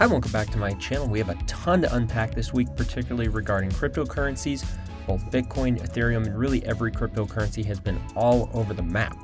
Hi, welcome back to my channel. We have a ton to unpack this week, particularly regarding cryptocurrencies. Both Bitcoin, Ethereum, and really every cryptocurrency has been all over the map.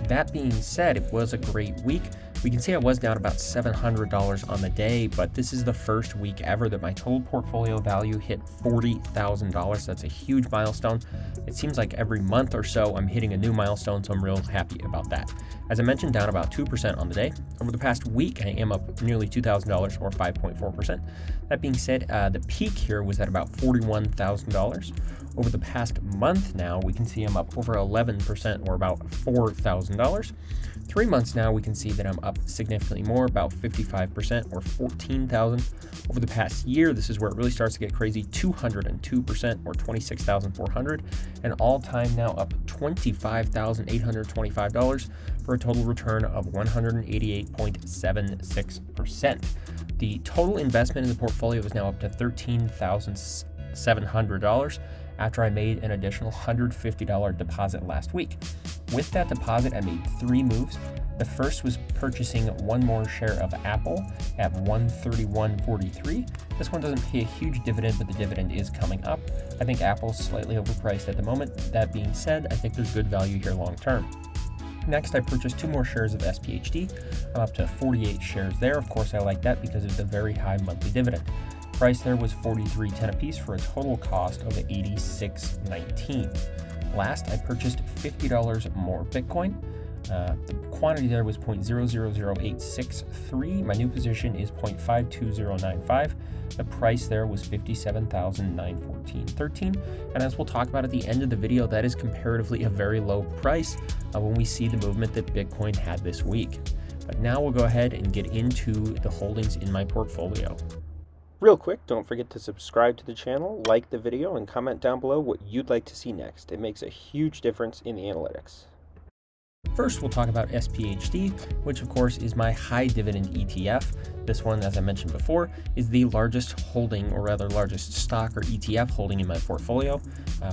That being said, it was a great week. We can see I was down about $700 on the day, but this is the first week ever that my total portfolio value hit $40,000. That's a huge milestone. It seems like every month or so I'm hitting a new milestone, so I'm real happy about that. As I mentioned, down about 2% on the day. Over the past week, I am up nearly $2,000 or 5.4%. That being said, the peak here was at about $41,000. Over the past month now, we can see I'm up over 11% or about $4,000. 3 months now, we can see that I'm up significantly more, about 55% or $14,000. Over the past year, this is where it really starts to get crazy, 202% or $26,400. And all-time now up $25,825 for a total return of 188.76%. The total investment in the portfolio is now up to $13,700 after I made an additional $150 deposit last week. With that deposit, I made 3 moves. The first was purchasing one more share of Apple at $131.43. This one doesn't pay a huge dividend, but the dividend is coming up. I think Apple's slightly overpriced at the moment. That being said, I think there's good value here long term. Next, I purchased 2 more shares of SPHD. I'm up to 48 shares there. Of course, I like that because of the very high monthly dividend. Price there was $43.10 a piece for a total cost of $86.19. Last, I purchased $50 more Bitcoin. The quantity there was 0.000863. My new position is 0.52095. The price there was $57,914.13. And as we'll talk about at the end of the video, that is comparatively a very low price when we see the movement that Bitcoin had this week. But now we'll go ahead and get into the holdings in my portfolio. Real quick, don't forget to subscribe to the channel, like the video, and comment down below what you'd like to see next. It makes a huge difference in the analytics. First, we'll talk about SPHD, which of course is my high dividend ETF. This one, as I mentioned before, is the largest holding, or rather largest stock or ETF holding in my portfolio.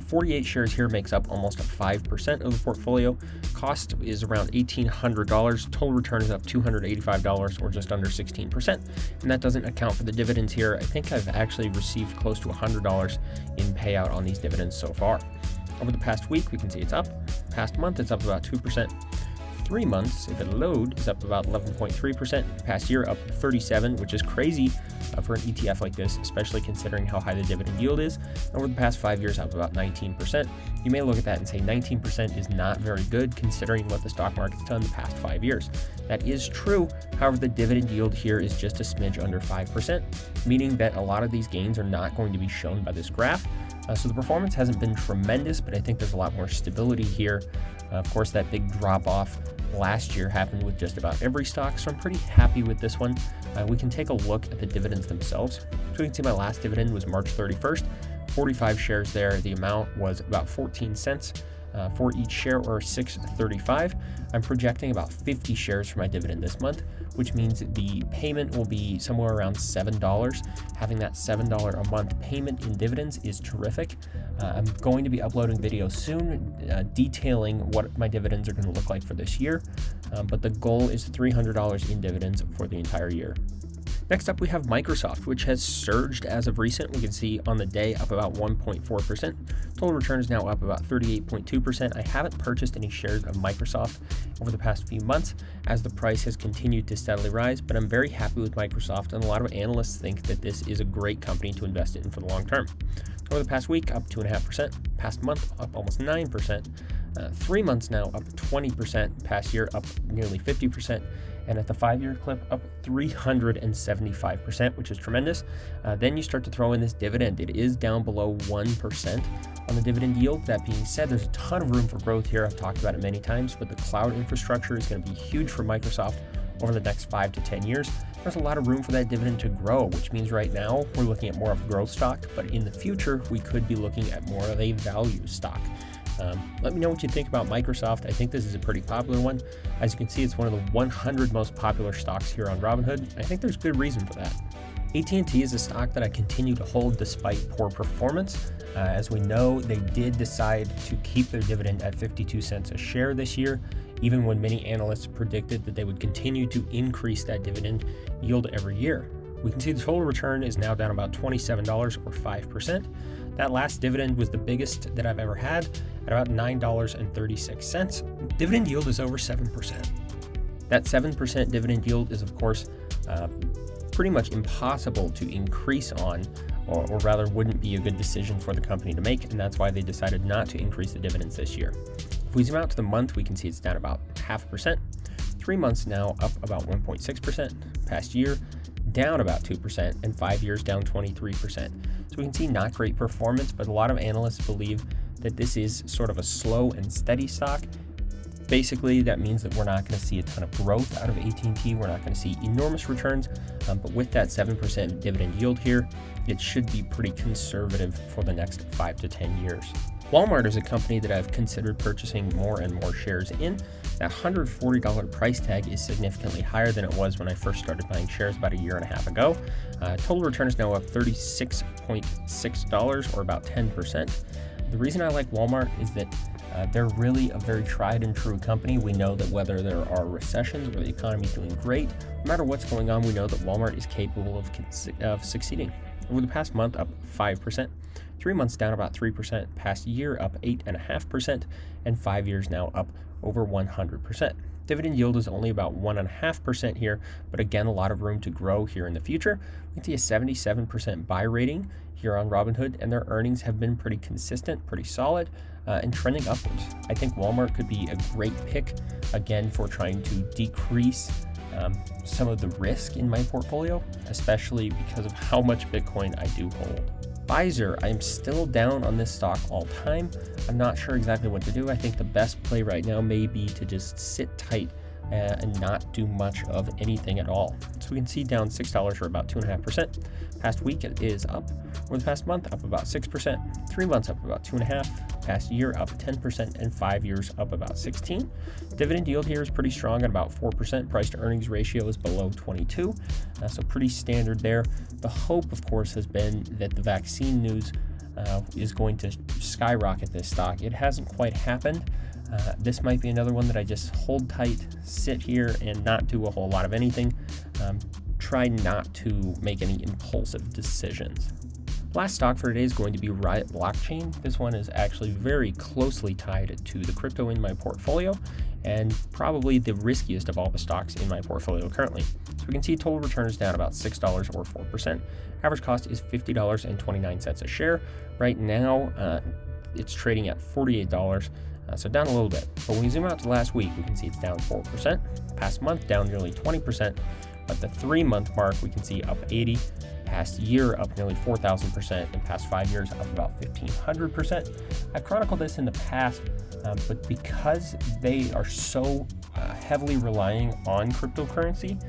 48 shares here makes up almost 5% of the portfolio. Cost is around $1,800. Total return is up $285 or just under 16%. And that doesn't account for the dividends here. I think I've actually received close to $100 in payout on these dividends so far. Over the past week, we can see it's up. Past month, it's up about 2%. 3 months, if it load, is up about 11.3%. Past year, up 37%, which is crazy for an ETF like this, especially considering how high the dividend yield is. And over the past 5 years, up about 19%. You may look at that and say 19% is not very good considering what the stock market's done the past 5 years. That is true. However, the dividend yield here is just a smidge under 5%, meaning that a lot of these gains are not going to be shown by this graph. So the performance hasn't been tremendous, but I think there's a lot more stability here. Of course, that big drop off last year happened with just about every stock, so I'm pretty happy with this one. We can take a look at the dividends themselves. So we can see my last dividend was March 31st, 45 shares there. The amount was about 14 cents. For each share, or $6.35. I'm projecting about 50 shares for my dividend this month, which means the payment will be somewhere around $7. Having that $7 a month payment in dividends is terrific. I'm going to be uploading videos soon detailing what my dividends are going to look like for this year, but the goal is $300 in dividends for the entire year. Next up, we have Microsoft, which has surged as of recent. We can see on the day up about 1.4%. Total return is now up about 38.2%. I haven't purchased any shares of Microsoft over the past few months as the price has continued to steadily rise, but I'm very happy with Microsoft, and a lot of analysts think that this is a great company to invest in for the long term. Over the past week, up 2.5%. Past month, up almost 9%. 3 months now, up 20%. Past year, up nearly 50%. And at the 5-year clip, up 375%, which is tremendous. Then you start to throw in this dividend. It is down below 1% on the dividend yield. That being said, there's a ton of room for growth here. I've talked about it many times, but the cloud infrastructure is going to be huge for Microsoft over the next 5 to 10 years. There's a lot of room for that dividend to grow, which means right now we're looking at more of a growth stock, but in the future, we could be looking at more of a value stock. Let me know what you think about Microsoft. I think this is a pretty popular one. As you can see, it's one of the 100 most popular stocks here on Robinhood. I think there's good reason for that. AT&T is a stock that I continue to hold despite poor performance. As we know, they did decide to keep their dividend at 52 cents a share this year, even when many analysts predicted that they would continue to increase that dividend yield every year. We can see the total return is now down about $27 or 5%. That last dividend was the biggest that I've ever had at about $9.36. Dividend yield is over 7%. That 7% dividend yield is, of course, pretty much impossible to increase on, or rather wouldn't be a good decision for the company to make, and that's why they decided not to increase the dividends this year. If we zoom out to the month, we can see it's down about 0.5%. 3 months now up about 1.6%. Past year down about 2%, and 5 years down 23%. So we can see not great performance, but a lot of analysts believe that this is sort of a slow and steady stock. Basically, that means that we're not going to see a ton of growth out of AT&T. We're not going to see enormous returns, but with that 7% dividend yield here, it should be pretty conservative for the next 5 to 10 years. Walmart is a company that I've considered purchasing more and more shares in. That $140 price tag is significantly higher than it was when I first started buying shares about a year and a half ago. Total return is now up $36.6 or about 10%. The reason I like Walmart is that they're really a very tried and true company. We know that whether there are recessions or the economy is doing great, no matter what's going on, we know that Walmart is capable of succeeding. Over the past month, up 5%. 3 months down about 3%. Past year up 8.5%, and 5 years now up over 100%. Dividend yield is only about 1.5% here, but again, a lot of room to grow here in the future. We can see a 77% buy rating here on Robinhood, and their earnings have been pretty consistent, pretty solid, and trending upwards. I think Walmart could be a great pick, again, for trying to decrease some of the risk in my portfolio, especially because of how much Bitcoin I do hold. Pfizer, I am still down on this stock all time. I'm not sure exactly what to do. I think the best play right now may be to just sit tight and not do much of anything at all. So we can see down $6 or about 2.5%. Past week it is up. Over the past month, up about 6%. 3 months up about 2.5%. Past year up 10%, and 5 years up about 16%. Dividend yield here is pretty strong at about 4%. Price to earnings ratio is below 22, so pretty standard there. The hope, of course, has been that the vaccine news is going to skyrocket this stock. It hasn't quite happened. This might be another one that I just hold tight, sit here, and not do a whole lot of anything. Try not to make any impulsive decisions. Last stock for today is going to be Riot Blockchain. This one is actually very closely tied to the crypto in my portfolio, and probably the riskiest of all the stocks in my portfolio currently. So we can see total return is down about $6 or 4%. Average cost is $50.29 a share. Right now, it's trading at $48. So down a little bit. But when we zoom out to last week, we can see it's down 4%. Past month, down nearly 20%. But the 3-month mark, we can see up 80%. Past year, up nearly 4,000%. And past 5 years, up about 1,500%. I chronicled this in the past, but because they are so heavily relying on cryptocurrency,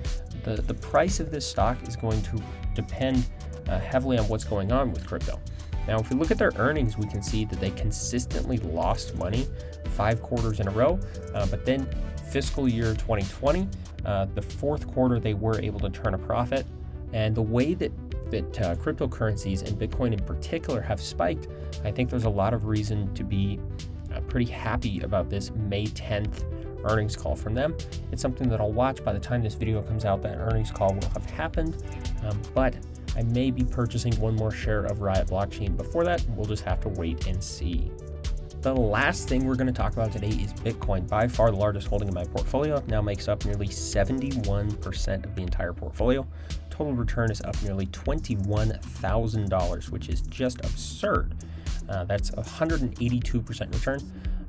the price of this stock is going to depend heavily on what's going on with crypto. Now, if we look at their earnings, we can see that they consistently lost money 5 quarters in a row, but then fiscal year 2020, the 4th quarter, they were able to turn a profit. And the way that cryptocurrencies and Bitcoin in particular have spiked, I think there's a lot of reason to be pretty happy about this May 10th earnings call from them. It's something that I'll watch. By the time this video comes out, that earnings call will have happened, but I may be purchasing one more share of Riot Blockchain before that. We'll just have to wait and see. The last thing we're going to talk about today is Bitcoin. By far the largest holding in my portfolio, now makes up nearly 71% of the entire portfolio. Total return is up nearly $21,000, which is just absurd. That's a 182% return.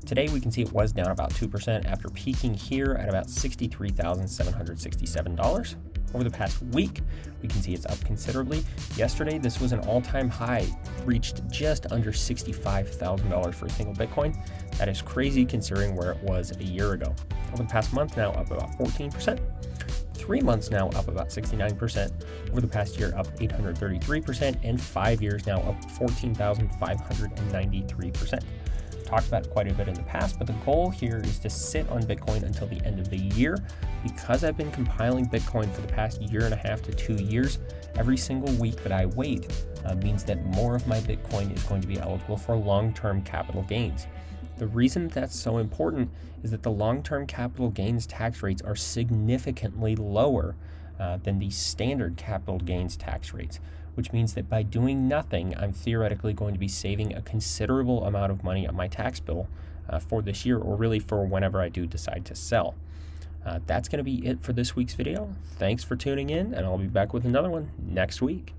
Today we can see it was down about 2% after peaking here at about $63,767. Over the past week, we can see it's up considerably. Yesterday, this was an all-time high, reached just under $65,000 for a single Bitcoin. That is crazy considering where it was a year ago. Over the past month, now up about 14%. 3 months now up about 69%. Over the past year, up 833%, and 5 years now up 14,593%. Talked about it quite a bit in the past, but the goal here is to sit on Bitcoin until the end of the year. Because I've been compiling Bitcoin for the past 1.5 to 2 years, every single week that I wait means that more of my Bitcoin is going to be eligible for long-term capital gains. The reason that's so important is that the long-term capital gains tax rates are significantly lower than the standard capital gains tax rates, which means that by doing nothing, I'm theoretically going to be saving a considerable amount of money on my tax bill for this year, or really for whenever I do decide to sell. That's going to be it for this week's video. Thanks for tuning in, and I'll be back with another one next week.